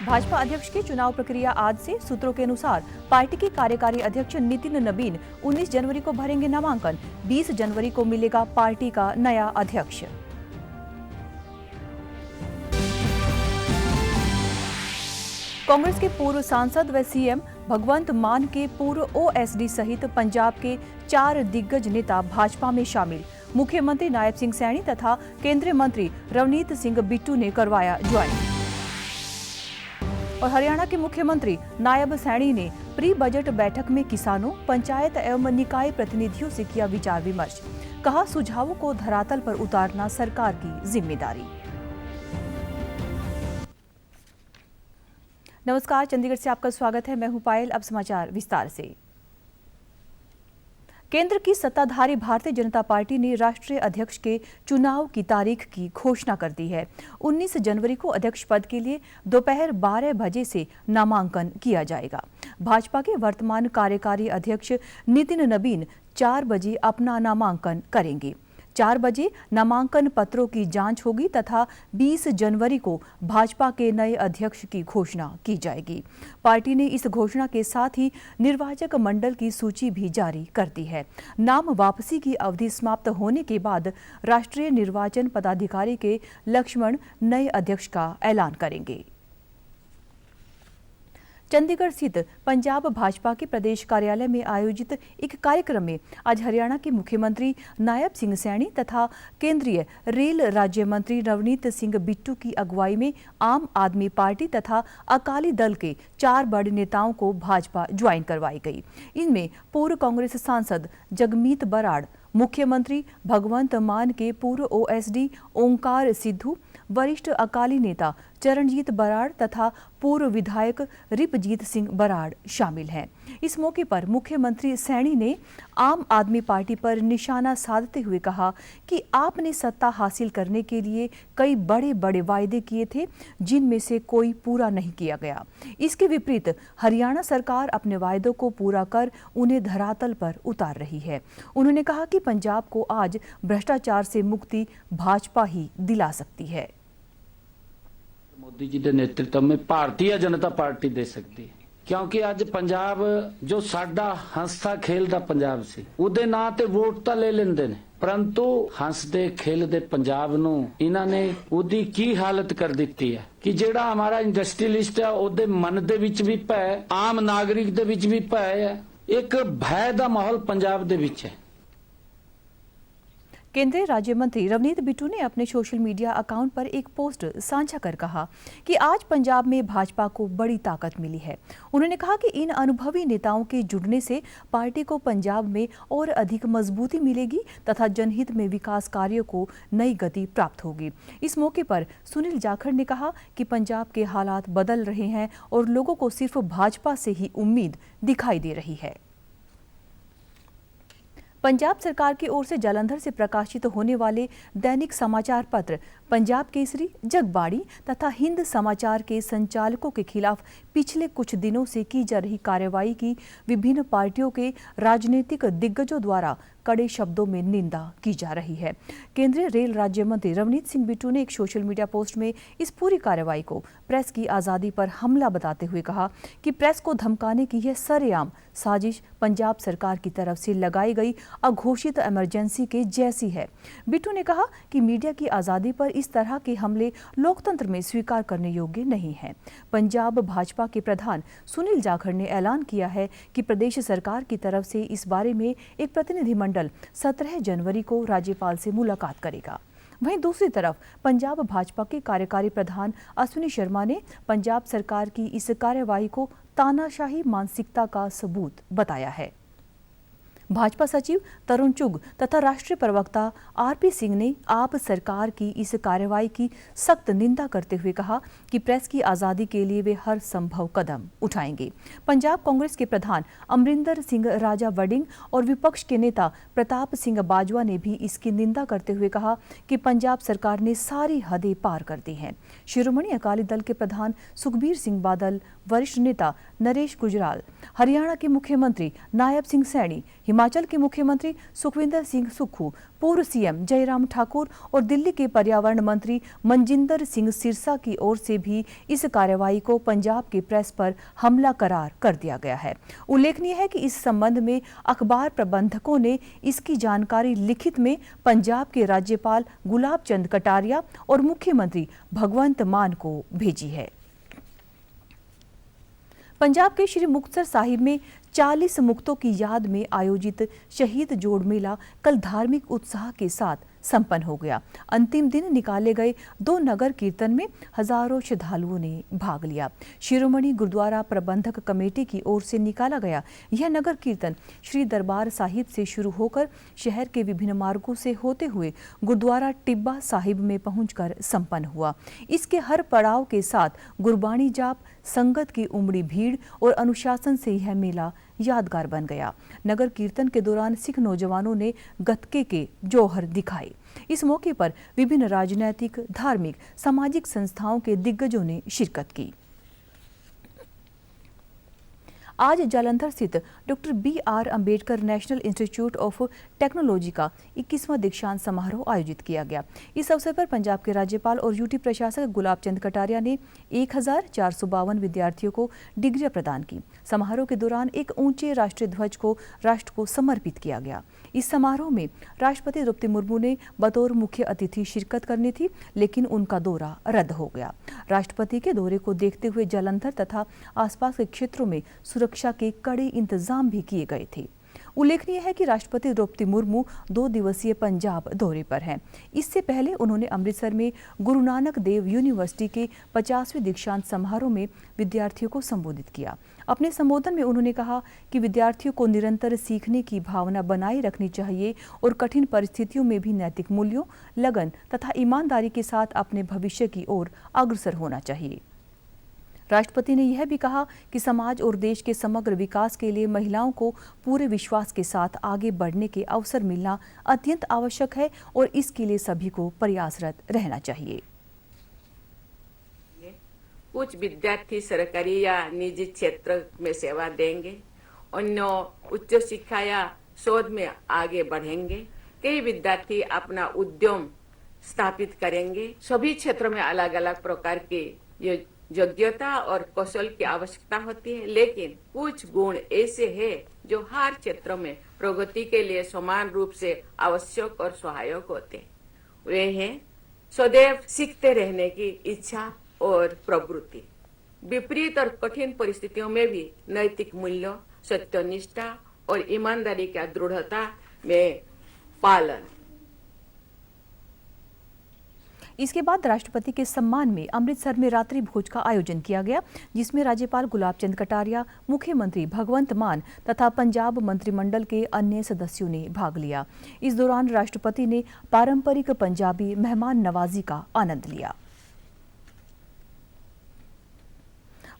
भाजपा अध्यक्ष की चुनाव प्रक्रिया आज से। सूत्रों के अनुसार पार्टी के कार्यकारी अध्यक्ष नितिन नबीन 19 जनवरी को भरेंगे नामांकन। 20 जनवरी को मिलेगा पार्टी का नया अध्यक्ष। कांग्रेस के पूर्व सांसद व सीएम भगवंत मान के पूर्व ओएसडी सहित पंजाब के 4 दिग्गज नेता भाजपा में शामिल। मुख्यमंत्री नायब सिंह सैनी तथा केंद्रीय मंत्री रवनीत सिंह बिट्टू ने करवाया ज्वाइन। और हरियाणा के मुख्यमंत्री नायब सैनी ने प्री बजट बैठक में किसानों, पंचायत एवं निकाय प्रतिनिधियों से किया विचार विमर्श। कहा, सुझावों को धरातल पर उतारना सरकार की जिम्मेदारी। नमस्कार, चंडीगढ़ से आपका स्वागत है। मैं हूं पायल। अब समाचार विस्तार से। केंद्र की सत्ताधारी भारतीय जनता पार्टी ने राष्ट्रीय अध्यक्ष के चुनाव की तारीख की घोषणा कर दी है। 19 जनवरी को अध्यक्ष पद के लिए दोपहर 12 बजे से नामांकन किया जाएगा। भाजपा के वर्तमान कार्यकारी अध्यक्ष नितिन नबीन 4 बजे अपना नामांकन करेंगे। 4 बजे नामांकन पत्रों की जांच होगी तथा 20 जनवरी को भाजपा के नए अध्यक्ष की घोषणा की जाएगी। पार्टी ने इस घोषणा के साथ ही निर्वाचक मंडल की सूची भी जारी कर दी है। नाम वापसी की अवधि समाप्त होने के बाद राष्ट्रीय निर्वाचन पदाधिकारी के लक्ष्मण नए अध्यक्ष का ऐलान करेंगे। चंडीगढ़ स्थित पंजाब भाजपा के प्रदेश कार्यालय में आयोजित एक कार्यक्रम में आज हरियाणा के मुख्यमंत्री नायब सिंह सैनी तथा केंद्रीय रेल राज्य मंत्री रवनीत सिंह बिट्टू की अगुवाई में आम आदमी पार्टी तथा अकाली दल के 4 बड़े नेताओं को भाजपा ज्वाइन करवाई गई। इनमें पूर्व कांग्रेस सांसद जगमीत बराड़, मुख्यमंत्री भगवंत मान के पूर्व ओएसडी ओंकार सिद्धू, वरिष्ठ अकाली नेता चरणजीत बराड़ तथा पूर्व विधायक रिपजीत सिंह बराड़ शामिल हैं। इस मौके पर मुख्यमंत्री सैनी ने आम आदमी पार्टी पर निशाना साधते हुए कहा कि आपने सत्ता हासिल करने के लिए कई बड़े बड़े वायदे किए थे, जिनमें से कोई पूरा नहीं किया गया। इसके विपरीत हरियाणा सरकार अपने वायदों को पूरा कर उन्हें धरातल पर उतार रही है। उन्होंने कहा कि पंजाब को आज भ्रष्टाचार से मुक्ति भाजपा ही दिला सकती है। मोदी जी के नेतृत्व में भारतीय जनता पार्टी दे सकती है, क्योंकि आज पंजाब जो साडा हंसता खेलदा पंजाब सी, उहदे नां ते वोट तां ले लेंदे ने, परंतु हंसदे खेलदे पंजाब नूं इन्हां ने उहदी की हालत कर दित्ती है कि जेड़ा हमारा इंडस्ट्रीलिस्ट है उहदे मन दे विच भी भय, आम नागरिक दे विच भी भय है। एक भय दा माहौल पंजाब दे विच है। केंद्रीय राज्य मंत्री रवनीत बिट्टू ने अपने सोशल मीडिया अकाउंट पर एक पोस्ट साझा कर कहा कि आज पंजाब में भाजपा को बड़ी ताकत मिली है। उन्होंने कहा कि इन अनुभवी नेताओं के जुड़ने से पार्टी को पंजाब में और अधिक मजबूती मिलेगी तथा जनहित में विकास कार्यों को नई गति प्राप्त होगी। इस मौके पर सुनील जाखड़ ने कहा कि पंजाब के हालात बदल रहे हैं और लोगों को सिर्फ भाजपा से ही उम्मीद दिखाई दे रही है। पंजाब सरकार की ओर से जालंधर से प्रकाशित होने वाले दैनिक समाचार पत्र पंजाब केसरी, जगबाड़ी तथा हिंद समाचार के संचालकों के खिलाफ पिछले कुछ दिनों से की जा रही कार्रवाई की विभिन्न पार्टियों के राजनीतिक दिग्गजों द्वारा कड़े शब्दों में निंदा की जा रही है। केंद्रीय रेल राज्य मंत्री रवनीत सिंह बिट्टू ने एक सोशल मीडिया पोस्ट में इस पूरी कार्रवाई को प्रेस की आज़ादी पर हमला बताते हुए कहा कि प्रेस को धमकाने की यह सरेआम साजिश पंजाब सरकार की तरफ से लगाई गई अघोषित इमरजेंसी के जैसी है। बिट्टू ने कहा कि मीडिया की आज़ादी पर इस तरह के हमले लोकतंत्र में स्वीकार करने योग्य नहीं है। पंजाब भाजपा के प्रधान सुनील जाखड़ ने ऐलान किया है कि प्रदेश सरकार की तरफ से इस बारे में एक प्रतिनिधिमंडल 17 जनवरी को राज्यपाल से मुलाकात करेगा। वहीं दूसरी तरफ पंजाब भाजपा के कार्यकारी प्रधान अश्विनी शर्मा ने पंजाब सरकार की इस कार्रवाई को तानाशाही मानसिकता का सबूत बताया है। भाजपा सचिव तरुण चुग तथा राष्ट्रीय प्रवक्ता आरपी सिंह ने आप सरकार की इस कार्रवाई की सख्त निंदा करते हुए कहा कि प्रेस की आज़ादी के लिए वे हर संभव कदम उठाएंगे। पंजाब कांग्रेस के प्रधान अमरिंदर सिंह राजा वडिंग और विपक्ष के नेता प्रताप सिंह बाजवा ने भी इसकी निंदा करते हुए कहा कि पंजाब सरकार ने सारी हदें पार कर दी हैं। शिरोमणि अकाली दल के प्रधान सुखबीर सिंह बादल, वरिष्ठ नेता नरेश गुजराल, हरियाणा के मुख्यमंत्री नायब सिंह सैनी, हिमाचल के मुख्यमंत्री सुखविंदर सिंह सुक्खू, पूर्व सीएम जयराम ठाकुर और दिल्ली के पर्यावरण मंत्री मनजिंदर सिंह सिरसा की ओर से भी इस कार्रवाई को पंजाब की प्रेस पर हमला करार कर दिया गया है। उल्लेखनीय है कि इस संबंध में अखबार प्रबंधकों ने इसकी जानकारी लिखित में पंजाब के राज्यपाल गुलाब चंद कटारिया और मुख्यमंत्री भगवंत मान को भेजी है। पंजाब के श्री मुक्तसर साहिब में 40 मुक्तों की याद में आयोजित शहीद जोड़ मेला कल धार्मिक उत्साह के साथ संपन्न हो गया। अंतिम दिन निकाले गए 2 नगर कीर्तन में हजारों श्रद्धालुओं ने भाग लिया। शिरोमणि गुरुद्वारा प्रबंधक कमेटी की ओर से निकाला गया यह नगर कीर्तन श्री दरबार साहिब से शुरू होकर शहर के विभिन्न मार्गों से होते हुए गुरुद्वारा टिब्बा साहिब में पहुंचकर संपन्न हुआ। इसके हर पड़ाव के साथ गुरबाणी जाप, संगत की उमड़ी भीड़ और अनुशासन से यह मेला यादगार बन गया। नगर कीर्तन के दौरान सिख नौजवानों ने गतके के जौहर दिखाए। इस मौके पर विभिन्न राजनीतिक, धार्मिक, सामाजिक संस्थाओं के दिग्गजों ने शिरकत की। आज जालंधर स्थित doctor BR Ambedkar national institute of technology का 21वां दीक्षांत समारोह आयोजित किया गया। इस अवसर पर पंजाब के राज्यपाल और यूटी प्रशासक गुलाब चंद कटारिया ने 1452 विद्यार्थियों को डिग्रियां प्रदान की। समारोह के दौरान एक ऊंचे राष्ट्रीय ध्वज को राष्ट्र को समर्पित किया गया। इस समारोह में राष्ट्रपति द्रौपदी मुर्मू ने बतौर मुख्य अतिथि शिरकत करनी थी, लेकिन उनका दौरा रद्द हो गया। राष्ट्रपति के दौरे को देखते हुए जालंधर तथा आसपास के क्षेत्रों में सुरक्षा के कड़े इंतजाम भी किए गए थे। उल्लेखनीय है कि राष्ट्रपति द्रौपदी मुर्मू 2 दिवसीय पंजाब दौरे पर हैं। इससे पहले उन्होंने अमृतसर में गुरु नानक देव यूनिवर्सिटी के 50वें दीक्षांत समारोह में विद्यार्थियों को संबोधित किया। अपने संबोधन में उन्होंने कहा कि विद्यार्थियों को निरंतर सीखने की भावना बनाए रखनी चाहिए और कठिन परिस्थितियों में भी नैतिक मूल्यों, लगन तथा ईमानदारी के साथ अपने भविष्य की ओर अग्रसर होना चाहिए। राष्ट्रपति ने यह भी कहा कि समाज और देश के समग्र विकास के लिए महिलाओं को पूरे विश्वास के साथ आगे बढ़ने के अवसर मिलना अत्यंत आवश्यक है और इसके लिए सभी को प्रयासरत रहना चाहिए। कुछ विद्यार्थी सरकारी या निजी क्षेत्र में सेवा देंगे, अन्य उच्च शिक्षा या शोध में आगे बढ़ेंगे। कई विद्यार्थी अपना उद्यम स्थापित करेंगे। सभी क्षेत्रों में अलग अलग प्रकार की योग्यता और कौशल की आवश्यकता होती है, लेकिन कुछ गुण ऐसे हैं जो हर क्षेत्र में प्रगति के लिए समान रूप से आवश्यक और सहायक होते हैं। वे हैं सदैव सीखते रहने की इच्छा और प्रवृत्ति, विपरीत और कठिन परिस्थितियों में भी नैतिक मूल्यों, सत्यनिष्ठा और ईमानदारी का दृढ़ता में पालन। इसके बाद राष्ट्रपति के सम्मान में अमृतसर में रात्रि भोज का आयोजन किया गया, जिसमें राज्यपाल गुलाब चंद कटारिया, मुख्यमंत्री भगवंत मान तथा पंजाब मंत्रिमंडल के अन्य सदस्यों ने भाग लिया। इस दौरान राष्ट्रपति ने पारंपरिक पंजाबी मेहमान नवाजी का आनंद लिया।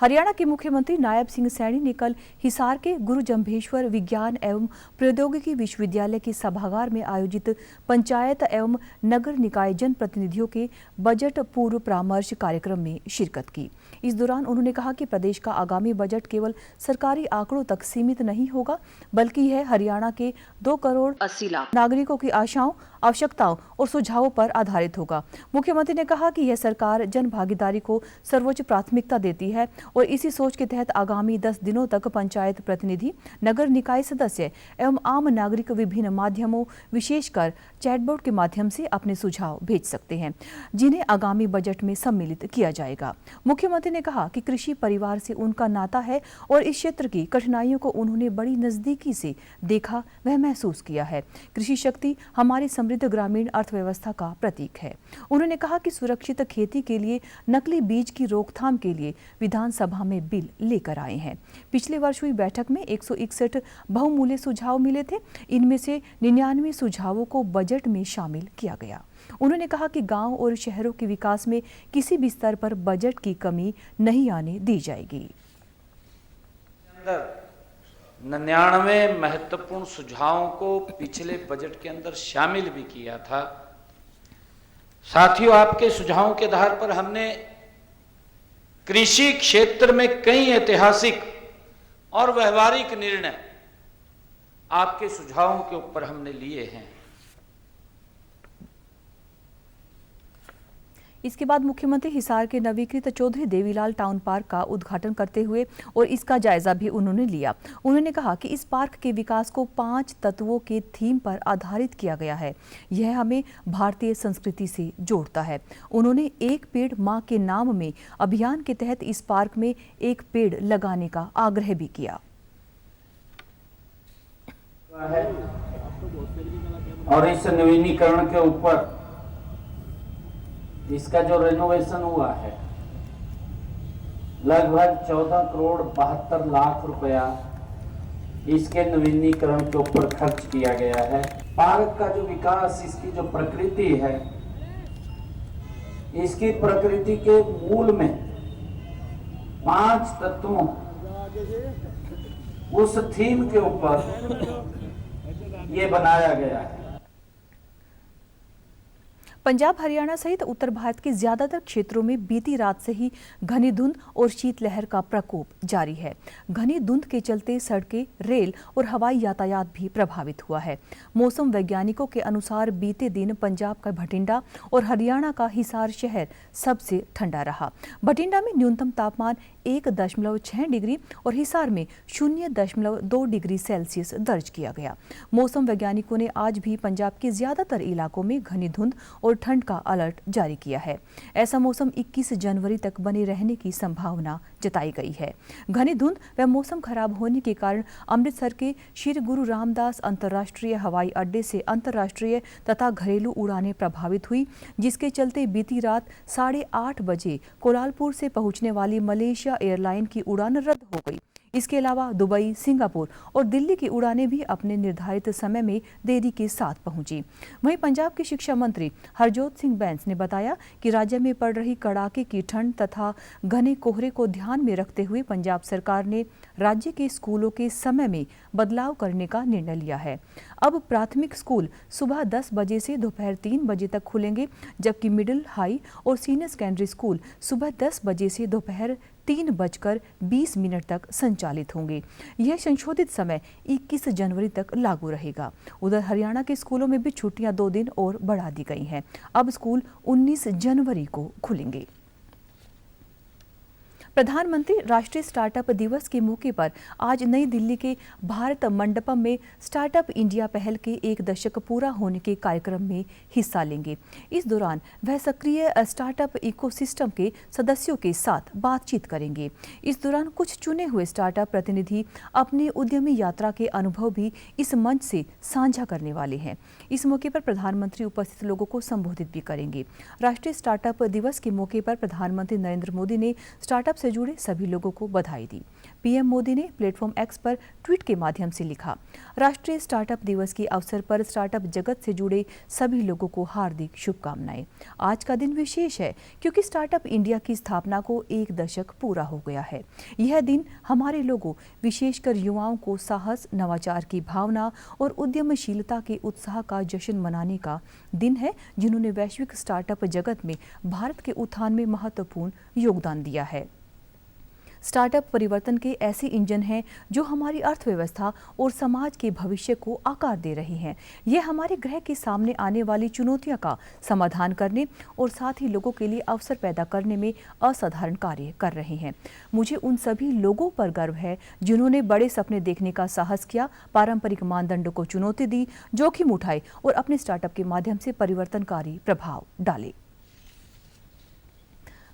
हरियाणा के मुख्यमंत्री नायब सिंह सैनी ने कल हिसार के गुरु जम्भेश्वर विज्ञान एवं प्रौद्योगिकी विश्वविद्यालय के सभागार में आयोजित पंचायत एवं नगर निकाय जनप्रतिनिधियों के बजट पूर्व परामर्श कार्यक्रम में शिरकत की। इस दौरान उन्होंने कहा कि प्रदेश का आगामी बजट केवल सरकारी आंकड़ों तक सीमित नहीं होगा, बल्कि यह हरियाणा के 2 करोड़ 80 लाख नागरिकों की आशाओं, आवश्यकताओं और सुझावों पर आधारित होगा। मुख्यमंत्री ने कहा कि यह सरकार जन भागीदारी को सर्वोच्च प्राथमिकता देती है और इसी सोच के तहत आगामी 10 दिनों तक पंचायत प्रतिनिधि, नगर निकाय सदस्य एवं आम नागरिक विभिन्न माध्यमों, विशेषकर चैटबोर्ड के माध्यम से अपने सुझाव भेज सकते हैं, जिन्हें आगामी बजट में सम्मिलित किया जाएगा। मुख्यमंत्री ने कहा कि कृषि परिवार से उनका नाता है और इस क्षेत्र की कठिनाइयों को उन्होंने बड़ी नजदीकी से देखा व महसूस किया है। कृषि शक्ति हमारी समृद्ध ग्रामीण अर्थव्यवस्था का प्रतीक है। उन्होंने कहा कि सुरक्षित खेती के लिए नकली बीज की रोकथाम के लिए विधानसभा में बिल लेकर आए हैं। पिछले वर्ष हुई बैठक में 161 बहुमूल्य सुझाव मिले थे। इनमें से 99 सुझावों को बजट में शामिल किया गया। उन्होंने कहा कि गांव और शहरों के विकास में किसी भी स्तर पर बजट की कमी नहीं आने दी जाएगी। 99 महत्वपूर्ण सुझावों को पिछले बजट के अंदर शामिल भी किया था। साथियों, आपके सुझावों के आधार पर हमने कृषि क्षेत्र में कई ऐतिहासिक और व्यवहारिक निर्णय आपके सुझावों के ऊपर हमने लिए हैं। इसके बाद मुख्यमंत्री हिसार के नवीकृत चौधरी देवीलाल टाउन पार्क का उद्घाटन करते हुए और इसका जायजा भी उन्होंने लिया। उन्होंने कहा कि इस पार्क के विकास को 5 तत्वों के थीम पर आधारित किया गया है। यह हमें भारतीय संस्कृति से जोड़ता है। उन्होंने एक पेड़ मां के नाम में अभियान के तहत इस पार्क में एक पेड़ लगाने का आग्रह भी किया। और इस नवीनीकरण के ऊपर इसका जो रेनोवेशन हुआ है लगभग 14 करोड़ 72 लाख रुपया इसके नवीनीकरण के ऊपर खर्च किया गया है। पार्क का जो विकास, इसकी जो प्रकृति है, इसकी प्रकृति के मूल में 5 तत्वों उस थीम के ऊपर ये बनाया गया है। पंजाब, हरियाणा सहित उत्तर भारत के ज्यादातर क्षेत्रों में बीती रात से ही घनी धुंध और शीतलहर का प्रकोप जारी है। घनी धुंध के चलते सड़कें, रेल और हवाई यातायात भी प्रभावित हुआ है। मौसम वैज्ञानिकों के अनुसार बीते दिन पंजाब का भटिंडा और हरियाणा का हिसार शहर सबसे ठंडा रहा। भटिंडा में न्यूनतम तापमान 1.6 डिग्री और हिसार में 0.2 डिग्री सेल्सियस दर्ज किया गया। मौसम वैज्ञानिकों ने आज भी पंजाब के ज्यादातर इलाकों में घनी धुंध और ठंड का अलर्ट जारी किया है। ऐसा मौसम 21 जनवरी तक बने रहने की संभावना जताई गई है। घनी धुंध व मौसम खराब होने के कारण अमृतसर के श्री गुरु रामदास अंतर्राष्ट्रीय हवाई अड्डे से अंतर्राष्ट्रीय तथा घरेलू उड़ानें प्रभावित हुई, जिसके चलते बीती रात 8:30 बजे कोलालपुर से पहुंचने वाली मलेशिया एयरलाइन की उड़ान रद्द हो गई। इसके अलावा दुबई, सिंगापुर और दिल्ली की उड़ानें भी अपने निर्धारित समय में देरी के साथ पहुंची। वहीं पंजाब के शिक्षा मंत्री हरजोत सिंह बैंस ने बताया कि राज्य में पड़ रही कड़ाके की ठंड तथा घने कोहरे को ध्यान में रखते हुए पंजाब सरकार ने राज्य के स्कूलों के समय में बदलाव करने का निर्णय लिया है। अब प्राथमिक स्कूल सुबह 10 बजे से दोपहर 3 बजे तक खुलेंगे, जबकि मिडिल, हाई और सीनियर सेकेंडरी स्कूल सुबह 10 बजे से दोपहर 3:20 तक संचालित होंगे। यह संशोधित समय 21 जनवरी तक लागू रहेगा। उधर हरियाणा के स्कूलों में भी छुट्टियां 2 दिन और बढ़ा दी गई हैं। अब स्कूल 19 जनवरी को खुलेंगे। प्रधानमंत्री राष्ट्रीय स्टार्टअप दिवस के मौके पर आज नई दिल्ली के भारत मंडपम में स्टार्टअप इंडिया पहल के 1 दशक पूरा होने के कार्यक्रम में हिस्सा लेंगे। इस दौरान वह सक्रिय स्टार्टअप इकोसिस्टम के सदस्यों के साथ बातचीत करेंगे। इस दौरान कुछ चुने हुए स्टार्टअप प्रतिनिधि अपनी उद्यमी यात्रा के अनुभव भी इस मंच से साझा करने वाले हैं। इस मौके पर प्रधानमंत्री उपस्थित लोगों को संबोधित भी करेंगे। राष्ट्रीय स्टार्टअप दिवस के मौके पर प्रधानमंत्री नरेंद्र मोदी ने स्टार्टअप से जुड़े सभी लोगों को बधाई दी। पीएम मोदी ने प्लेटफॉर्म एक्स पर ट्वीट के माध्यम से लिखा, राष्ट्रीय स्टार्टअप दिवस के अवसर पर स्टार्टअप जगत से जुड़े सभी लोगों को हार्दिक शुभकामनाएं। आज का दिन विशेष है क्योंकि स्टार्टअप इंडिया की स्थापना को 1 दशक पूरा हो गया है। यह दिन हमारे लोगों, विशेषकर युवाओं को साहस, नवाचार की भावना और उद्यमशीलता के उत्साह का जश्न मनाने का दिन है, जिन्होंने वैश्विक स्टार्टअप जगत में भारत के उत्थान में महत्वपूर्ण योगदान दिया है। स्टार्टअप परिवर्तन के ऐसे इंजन हैं जो हमारी अर्थव्यवस्था और समाज के भविष्य को आकार दे रहे हैं। ये हमारे ग्रह के सामने आने वाली चुनौतियों का समाधान करने और साथ ही लोगों के लिए अवसर पैदा करने में असाधारण कार्य कर रहे हैं। मुझे उन सभी लोगों पर गर्व है जिन्होंने बड़े सपने देखने का साहस किया, पारंपरिक मानदंडों को चुनौती दी, जोखिम उठाए और अपने स्टार्टअप के माध्यम से परिवर्तनकारी प्रभाव डाले।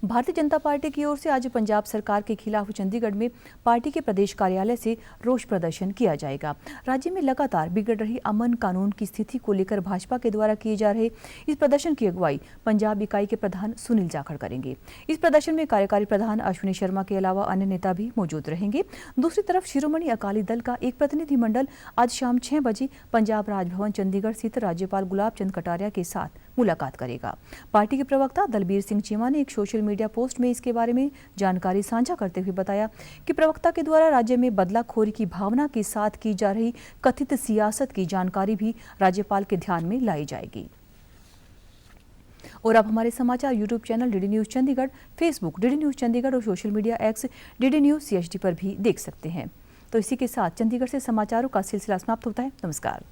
भारतीय जनता पार्टी की ओर से आज पंजाब सरकार के खिलाफ चंडीगढ़ में पार्टी के प्रदेश कार्यालय से रोष प्रदर्शन किया जाएगा। राज्य में लगातार बिगड़ रही अमन कानून की स्थिति को लेकर भाजपा के द्वारा किए जा रहे इस प्रदर्शन की अगुवाई पंजाब इकाई के प्रधान सुनील जाखड़ करेंगे। इस प्रदर्शन में कार्यकारी प्रधान अश्विनी शर्मा के अलावा अन्य नेता भी मौजूद रहेंगे। दूसरी तरफ शिरोमणि अकाली दल का एक प्रतिनिधिमंडल आज शाम 6 बजे पंजाब राजभवन चंडीगढ़ स्थित राज्यपाल गुलाब चंद कटारिया के साथ मुलाकात करेगा। पार्टी के प्रवक्ता दलबीर सिंह चीमा ने एक सोशल मीडिया पोस्ट में इसके बारे में जानकारी साझा करते हुए बताया कि प्रवक्ता के द्वारा राज्य में बदलाखोरी की भावना के साथ की जा रही कथित सियासत की जानकारी भी राज्यपाल के ध्यान में लाई जाएगी। और अब हमारे समाचार YouTube channel DD news Chandigarh, Facebook DD news Chandigarh और social media X DD news CHD पर भी देख सकते हैं। तो इसी के साथ चंडीगढ़ से समाचारों का सिलसिला समाप्त होता है। नमस्कार।